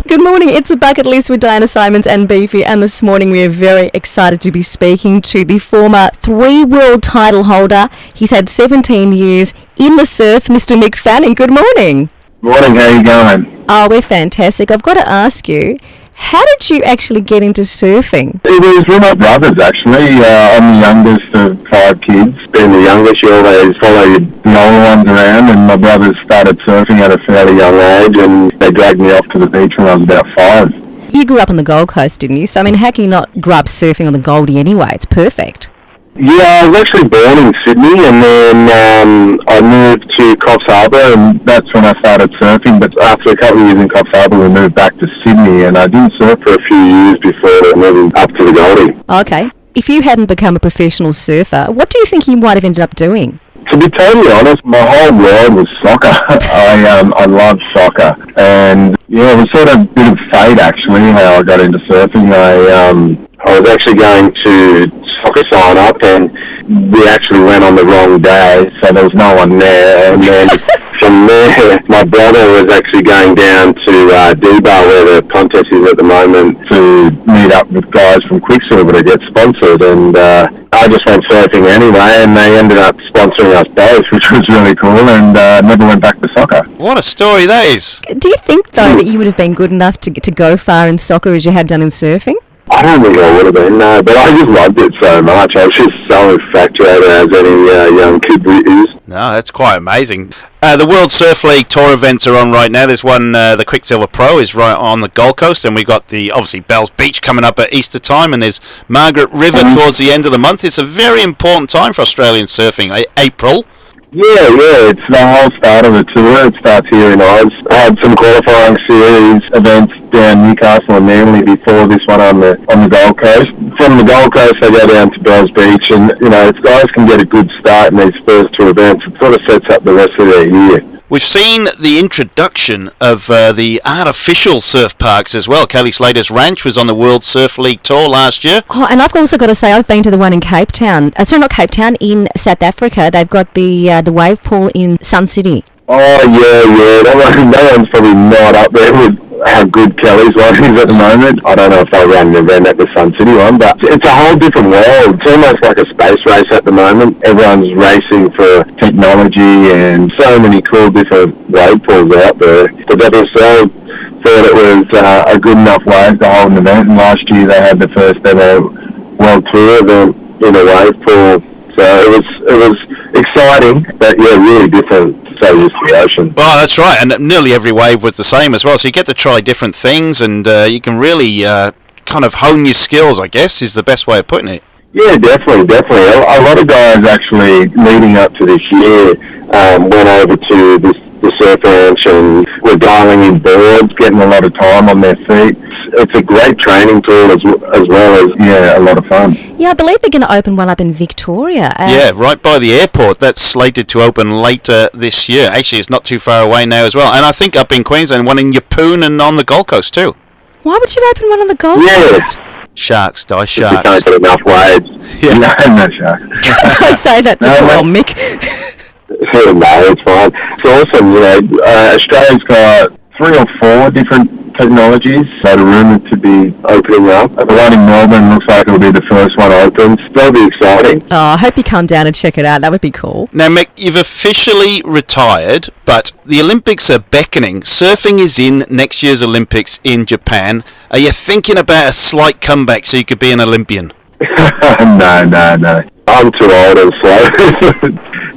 Good morning, it's a bucket list with Diana Simons and Beefy, and this morning we are very excited to be speaking to the former 3 world title holder. He's had 17 years in the surf, Mr. Mick. Good morning. Morning, how you going? Oh, we're fantastic. I've got to ask you, how did you actually get into surfing? It was with my brothers, actually. I'm the youngest of 5 kids. Being the youngest, you always follow the older ones around, and my brothers started surfing at a fairly young age, and they dragged me off to the beach when I was about 5. You grew up on the Gold Coast, didn't you? So, I mean, how can you not grow up surfing on the Goldie anyway? It's perfect. Yeah, I was actually born in Sydney, and then I moved to Coffs Harbour, and that's when I started surfing. But after a couple of years in Coffs Harbour, we moved back to Sydney, and I didn't surf for a few years before moving up to the Goldie. Okay. If you hadn't become a professional surfer, what do you think you might have ended up doing? To be totally honest, my whole world was soccer. I loved soccer, and yeah, it was sort of a bit of fate actually how I got into surfing. I was actually going to soccer sign up, and we actually went on the wrong day, so there was no one there. And then from there, my brother was actually going down to D-Bar, where the contest is at the moment, to meet up with guys from Quicksilver to get sponsored. And I just went surfing anyway, and they ended up sponsoring us both, which was really cool, and never went back to soccer. What a story that is. Do you think, though, that you would have been good enough to go far in soccer as you had done in surfing? I don't think I would have been, no, but I just loved it so much. I was just so infatuated, as any young kid is. No, that's quite amazing. The World Surf League Tour events are on right now. There's one, the Quicksilver Pro is right on the Gold Coast, and we've got obviously Bells Beach coming up at Easter time, and there's Margaret River towards the end of the month. It's a very important time for Australian surfing, April. Yeah, it's the whole start of the tour. It starts here in Oz. I had some qualifying series events down Newcastle and Manly before this one on the Gold Coast. From the Gold Coast, they go down to Bells Beach, and if guys can get a good start in these first 2 events, it sort of sets up the rest of their year. We've seen the introduction of the artificial surf parks as well. Kelly Slater's Ranch was on the World Surf League Tour last year. Oh, and I've also got to say, I've been to the one in Cape Town. Sorry, not Cape Town, in South Africa. They've got the wave pool in Sun City. Oh, yeah. That one's probably not up there with how good Kelly's one is at the moment. I don't know if they'll run an event at the Sun City one, but it's a whole different world. It's almost like a space race at the moment. Everyone's racing for technology and so many cool different wave pools out there. The WSL thought it was a good enough wave to hold an event, and last year they had the first ever World Tour event in a wave pool. So it was exciting, but yeah, really different. So used to the ocean. Well, that's right, and nearly every wave was the same as well, so you get to try different things, and you can really kind of hone your skills, I guess, is the best way of putting it. Yeah, definitely. A lot of guys actually, leading up to this year, went over to the surf ranch and were dialing in boards, getting a lot of time on their feet. It's a great training tool as well as, a lot of fun. Yeah, I believe they're going to open one up in Victoria. Yeah, right by the airport. That's slated to open later this year. Actually, it's not too far away now as well. And I think up in Queensland, one in Yeppoon and on the Gold Coast too. Why would you open one on the Gold Coast? Sharks, sharks. You can't get enough waves. Yeah. No sharks. Don't say that to poor Mick. No, it's fine. It's awesome. Australia's got 3 or 4 different technologies that are rumoured to be opening up. The one in Melbourne looks like it'll be the first one open. That'll be exciting. Oh, I hope you come down and check it out. That would be cool. Now, Mick, you've officially retired, but the Olympics are beckoning. Surfing is in next year's Olympics in Japan. Are you thinking about a slight comeback so you could be an Olympian? No. I'm too old and slow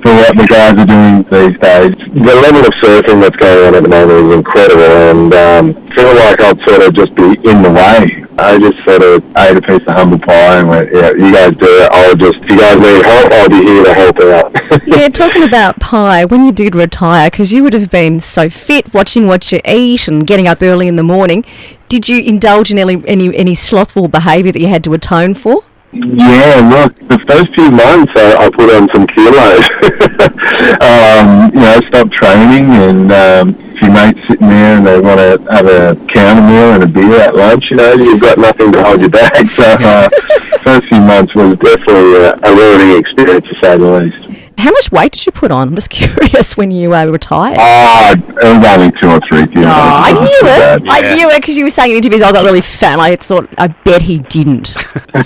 for what the guys are doing these days. The level of surfing that's going on at the moment is incredible, and I feel like I'd sort of just be in the way. I just sort of ate a piece of humble pie and went, yeah, you guys do it. If you guys need help, I'll be here to help out. Yeah, talking about pie, when you did retire, because you would have been so fit, watching what you eat and getting up early in the morning, did you indulge in any slothful behaviour that you had to atone for? Yeah, look, the first few months I put on some kilos. Stopped training, and a few mates sitting there and they want to have a counter meal and a beer at lunch, you've got nothing to hold you back. So first few months was definitely a learning experience, to say the least. How much weight did you put on? I'm just curious when you retired. It was only 2 or 3 kilos. I knew it. Yeah. I knew it because you were saying in interviews I got really fat. And I thought, I bet he didn't. I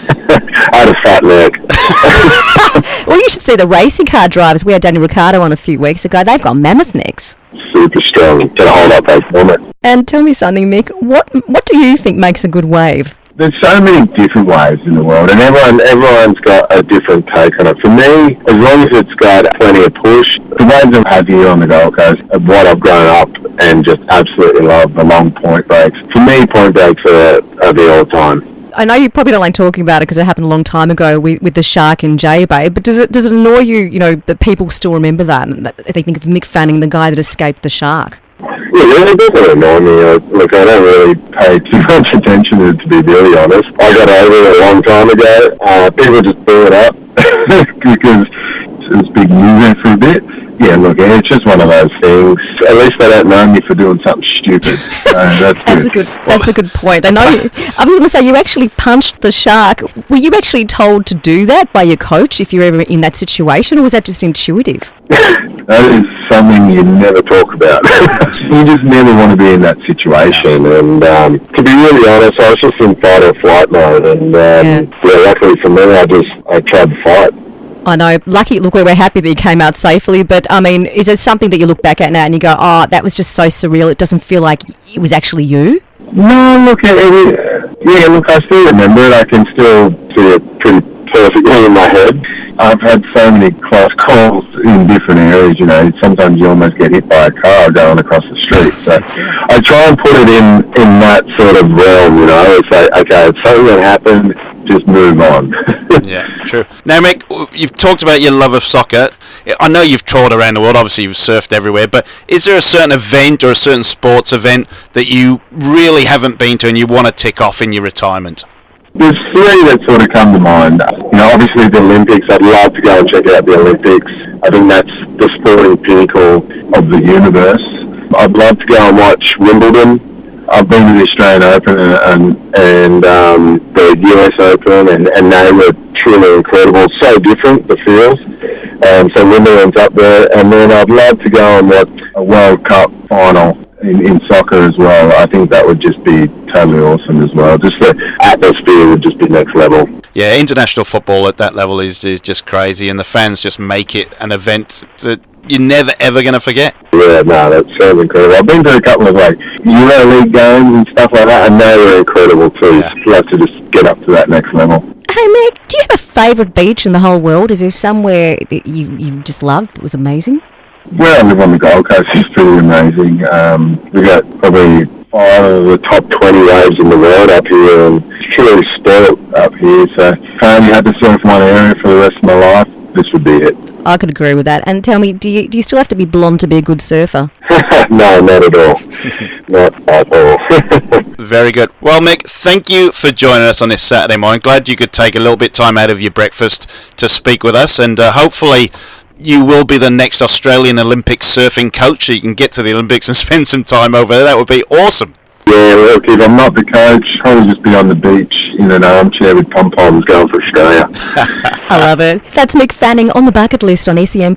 had a fat leg. Well, you should see the racing car drivers. We had Daniel Ricciardo on a few weeks ago. They've got mammoth necks. Super strong. Get a hold up those helmet. And tell me something, Mick. What do you think makes a good wave? There's so many different waves in the world, and everyone's got a different take on it. For me, as long as it's got plenty of push, the waves I've had here on the Gold Coast are what I've grown up and just absolutely love, the long point breaks. For me, point breaks are the all-time. I know you probably don't like talking about it because it happened a long time ago with the shark in J-Bay, but does it annoy you, that people still remember that and that they think of Mick Fanning, the guy that escaped the shark? Yeah, it doesn't annoy me. Look, I don't really pay too much attention to it, to be really honest. I got over it a long time ago. People just blew it up because it was big news for a bit. Yeah, look, it's just one of those things. At least they don't know me for doing something stupid. That's a good point. They know you. I was going to say, you actually punched the shark. Were you actually told to do that by your coach if you're ever in that situation, or was that just intuitive? That is something you never talk about. You just never want to be in that situation. And to be really honest, I was just in fight or flight mode. And luckily for me, I tried to fight. I know. Look, we're happy that you came out safely, but I mean, is there something that you look back at now and you go, oh, that was just so surreal, it doesn't feel like it was actually you? No, look, I still remember it. I can still see it pretty perfectly in my head. I've had so many close calls in different areas, sometimes you almost get hit by a car going across the street. So I try and put it in that sort of realm, It's like, okay, it's something that happened, just move on. Yeah, true. Now, Mick, you've talked about your love of soccer. I know you've toured around the world, obviously you've surfed everywhere, but is there a certain event or a certain sports event that you really haven't been to and you want to tick off in your retirement? There's 3 that sort of come to mind. Obviously the Olympics. I'd love to go and check out the Olympics. I think that's the sporting pinnacle of the universe. I'd love to go and watch Wimbledon. I've been to the Australian Open and the US Open, and they were truly incredible. So different, the feels. So Wimbledon's up there. And then I'd love to go and watch a World Cup final in soccer as well. I think that would just be totally awesome as well. Just the atmosphere would just be next level. Yeah, international football at that level is just crazy, and the fans just make it an event that you're never ever going to forget. Yeah, no, that sounds incredible. I've been to a couple of EuroLeague games and stuff like that, and they were incredible too. Yeah. You have to just get up to that next level. Hey Mick, do you have a favourite beach in the whole world? Is there somewhere that you just loved that was amazing? Where I live on the Gold Coast is pretty amazing. We've got probably 5 of the top 20 waves in the world up here, and it's truly spoiled up here. So if I only had to surf one area for the rest of my life, this would be it. I could agree with that. And tell me, do you still have to be blonde to be a good surfer? No, not at all. Not at all. Very good. Well, Mick, thank you for joining us on this Saturday morning. Glad you could take a little bit of time out of your breakfast to speak with us, and hopefully you will be the next Australian Olympic surfing coach so you can get to the Olympics and spend some time over there. That would be awesome. Yeah, look, if I'm not the coach, I'll probably just be on the beach in an armchair with pom-poms going for Australia. I love it. That's Mick Fanning on the bucket list on SEN+.